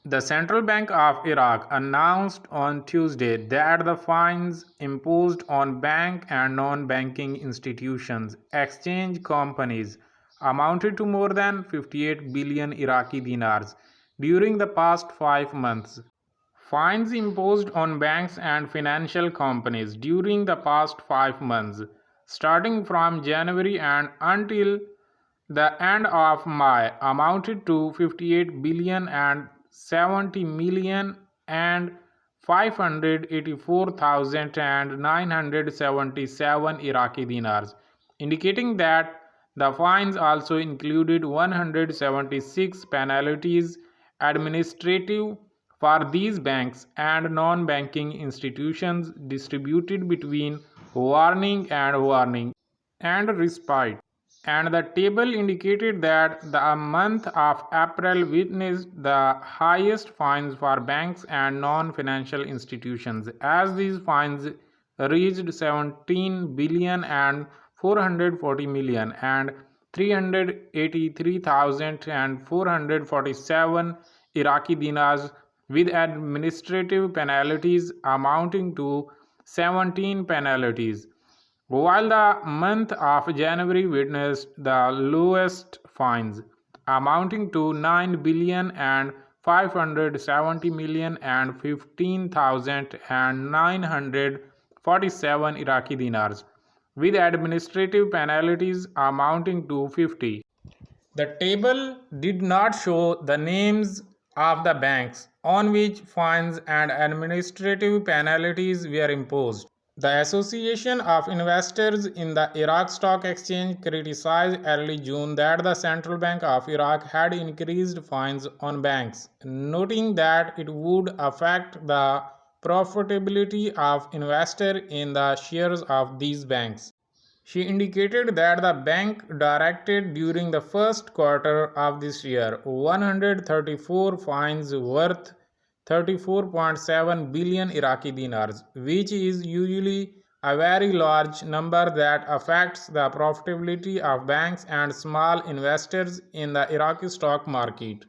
The Central Bank of Iraq announced on Tuesday that the fines imposed on bank and non-banking institutions, exchange companies, amounted to more than 58 billion Iraqi dinars during the past 5 months. Fines imposed on banks and financial companies during the past 5 months, starting from January and until the end of May, amounted to 58 billion and 70 million and 584,977 Iraqi dinars, indicating that the fines also included 176 penalties administrative for these banks and non-banking institutions distributed between warning and respite. And the table indicated that the month of April witnessed the highest fines for banks and non-financial institutions, as these fines reached 17 billion and 440 million and 383,447 Iraqi dinars, with administrative penalties amounting to 17 penalties, while the month of January witnessed the lowest fines, amounting to 9 billion and 570 million and 15,947 Iraqi dinars, with administrative penalties amounting to 50. The table did not show the names of the banks on which fines and administrative penalties were imposed. The Association of Investors in the Iraq Stock Exchange criticized early June that the Central Bank of Iraq had increased fines on banks, noting that it would affect the profitability of investors in the shares of these banks. She indicated that the bank directed during the first quarter of this year 134 fines worth 34.7 billion Iraqi dinars, which is usually a very large number that affects the profitability of banks and small investors in the Iraqi stock market.